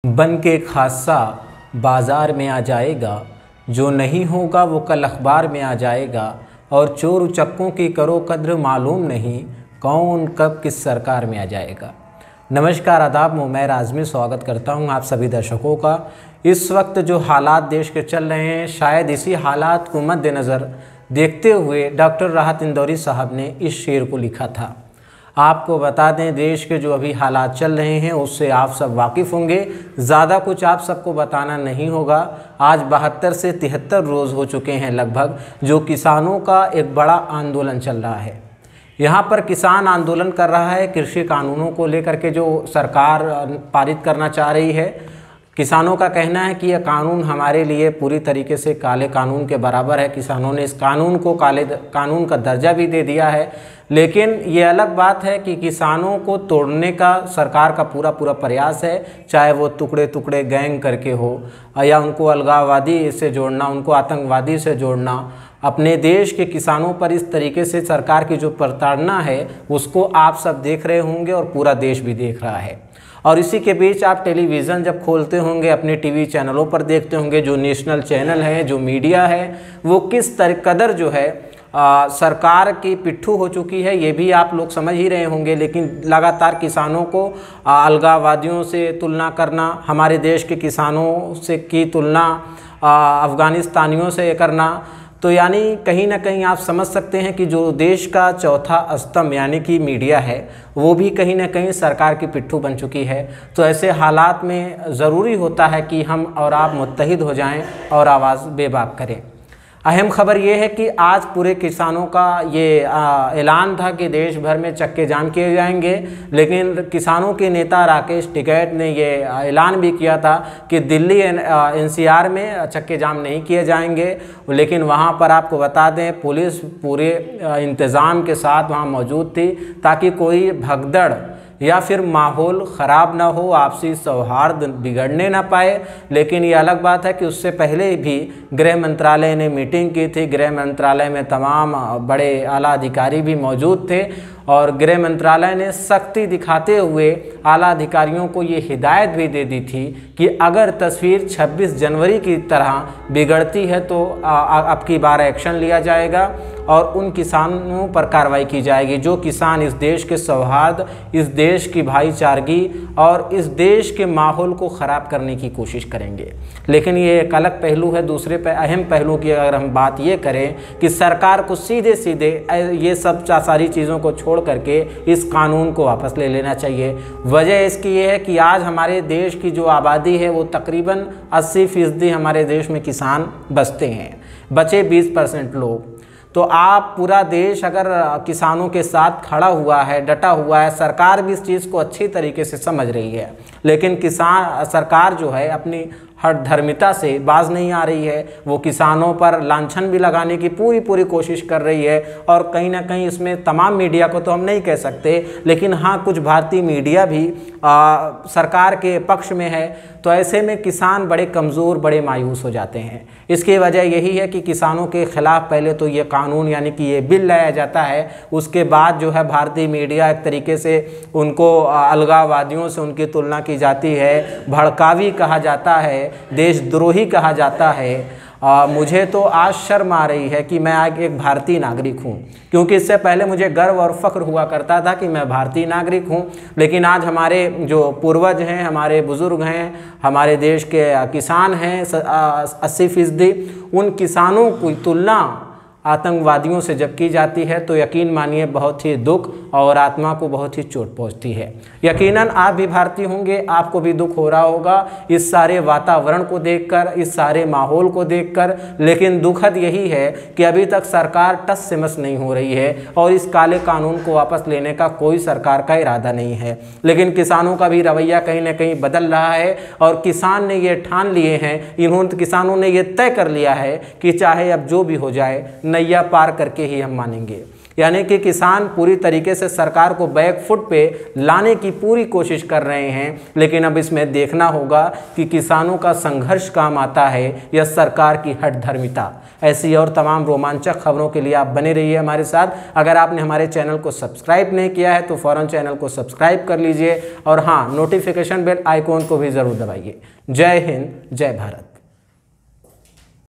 बन के एक हादसा बाज़ार में आ जाएगा, जो नहीं होगा वो कल अखबार में आ जाएगा। और चोर उचक्कों की करो कद्र मालूम नहीं, कौन कब किस सरकार में आ जाएगा। नमस्कार, आदाब, मैं आज़मी स्वागत करता हूं आप सभी दर्शकों का। इस वक्त जो हालात देश के चल रहे हैं, शायद इसी हालात को मद्देनज़र देखते हुए डॉक्टर राहत इंदौरी साहब ने इस शेर को लिखा था। आपको बता दें, देश के जो अभी हालात चल रहे हैं उससे आप सब वाकिफ़ होंगे, ज़्यादा कुछ आप सबको बताना नहीं होगा। आज 72 से 73 रोज़ हो चुके हैं लगभग, जो किसानों का एक बड़ा आंदोलन चल रहा है। यहाँ पर किसान आंदोलन कर रहा है कृषि कानूनों को लेकर के, जो सरकार पारित करना चाह रही है। किसानों का कहना है कि यह कानून हमारे लिए पूरी तरीके से काले कानून के बराबर है। किसानों ने इस कानून को काले कानून का दर्जा भी दे दिया है। लेकिन ये अलग बात है कि किसानों को तोड़ने का सरकार का पूरा प्रयास है, चाहे वो टुकड़े टुकड़े गैंग करके हो या उनको अलगाववादी से जोड़ना, उनको आतंकवादी से जोड़ना। अपने देश के किसानों पर इस तरीके से सरकार की जो प्रताड़ना है उसको आप सब देख रहे होंगे और पूरा देश भी देख रहा है। और इसी के बीच आप टेलीविज़न जब खोलते होंगे, अपने टीवी चैनलों पर देखते होंगे, जो नेशनल चैनल है, जो मीडिया है, वो किस कदर जो है सरकार की पिट्ठू हो चुकी है, ये भी आप लोग समझ ही रहे होंगे। लेकिन लगातार किसानों को अलगाववादियों से तुलना करना, हमारे देश के किसानों से की तुलना अफ़गानिस्तानियों से करना, तो यानी कहीं ना कहीं आप समझ सकते हैं कि जो देश का चौथा स्तंभ यानी कि मीडिया है, वो भी कहीं ना कहीं सरकार की पिट्ठू बन चुकी है। तो ऐसे हालात में ज़रूरी होता है कि हम और आप मुत्तहिद हो जाएं और आवाज़ बेबाक करें। अहम खबर ये है कि आज पूरे किसानों का ये ऐलान था कि देश भर में चक्के जाम किए जाएंगे, लेकिन किसानों के नेता राकेश टिकैत ने ये ऐलान भी किया था कि दिल्ली एनसीआर में चक्के जाम नहीं किए जाएंगे। लेकिन वहाँ पर आपको बता दें, पुलिस पूरे इंतज़ाम के साथ वहाँ मौजूद थी ताकि कोई भगदड़ या फिर माहौल ख़राब ना हो, आपसी सौहार्द बिगड़ने ना पाए। लेकिन ये अलग बात है कि उससे पहले भी गृह मंत्रालय ने मीटिंग की थी। गृह मंत्रालय में तमाम बड़े आला अधिकारी भी मौजूद थे और गृह मंत्रालय ने सख्ती दिखाते हुए आला अधिकारियों को ये हिदायत भी दे दी थी कि अगर तस्वीर 26 जनवरी की तरह बिगड़ती है तो अब की बार एक्शन लिया जाएगा और उन किसानों पर कार्रवाई की जाएगी जो किसान इस देश के सौहार्द, इस देश की भाईचारगी और इस देश के माहौल को ख़राब करने की कोशिश करेंगे। लेकिन ये एक अलग पहलू है। दूसरे अहम पहलू की अगर हम बात ये करें कि सरकार को सीधे सीधे ये सब सारी चीज़ों को छोड़ करके इस कानून को वापस ले लेना चाहिए। वजह इसकी ये है कि आज हमारे देश की जो आबादी है वो तकरीबन 80% हमारे देश में किसान बसते हैं, बचे 20% लोग। तो आप पूरा देश अगर किसानों के साथ खड़ा हुआ है, डटा हुआ है, सरकार भी इस चीज़ को अच्छी तरीके से समझ रही है, लेकिन सरकार जो है अपनी हठधर्मिता से बाज नहीं आ रही है। वो किसानों पर लांछन भी लगाने की पूरी कोशिश कर रही है। और कहीं ना कहीं इसमें तमाम मीडिया को तो हम नहीं कह सकते, लेकिन हाँ, कुछ भारतीय मीडिया भी सरकार के पक्ष में है। तो ऐसे में किसान बड़े कमज़ोर, बड़े मायूस हो जाते हैं। इसकी वजह यही है कि किसानों के ख़िलाफ़ पहले तो ये कानून यानी कि ये बिल लाया जाता है, उसके बाद जो है भारतीय मीडिया एक तरीके से उनको अलगाववादियों से उनकी तुलना की जाती है, भड़कावी कहा जाता है, देशद्रोही कहा जाता है। मुझे तो आज शर्म आ रही है कि मैं आज एक भारतीय नागरिक हूँ, क्योंकि इससे पहले मुझे गर्व और फ़ख्र हुआ करता था कि मैं भारतीय नागरिक हूँ। लेकिन आज हमारे जो पूर्वज हैं, हमारे बुज़ुर्ग हैं, हमारे देश के किसान हैं 80%, उन किसानों की तुलना आतंकवादियों से जब की जाती है तो यकीन मानिए बहुत ही दुख और आत्मा को बहुत ही चोट पहुंचती है। यकीनन आप भी भारतीय होंगे, आपको भी दुख हो रहा होगा इस सारे वातावरण को देखकर, इस सारे माहौल को देखकर। लेकिन दुखद यही है कि अभी तक सरकार टस से मस नहीं हो रही है और इस काले कानून को वापस लेने का कोई सरकार का इरादा नहीं है। लेकिन किसानों का भी रवैया कहीं ना कहीं बदल रहा है और किसान ने ये ठान लिए हैं, किसानों ने ये तय कर लिया है कि चाहे अब जो भी हो जाए, नैया पार करके ही हम मानेंगे। यानी कि किसान पूरी तरीके से सरकार को बैक फुट पे लाने की पूरी कोशिश कर रहे हैं। लेकिन अब इसमें देखना होगा कि किसानों का संघर्ष काम आता है या सरकार की हठधर्मिता। ऐसी और तमाम रोमांचक खबरों के लिए आप बने रहिए हमारे साथ। अगर आपने हमारे चैनल को सब्सक्राइब नहीं किया है तो फ़ौरन चैनल को सब्सक्राइब कर लीजिए और हाँ, नोटिफिकेशन बेल आइकॉन को भी ज़रूर दबाइए। जय हिंद, जय भारत।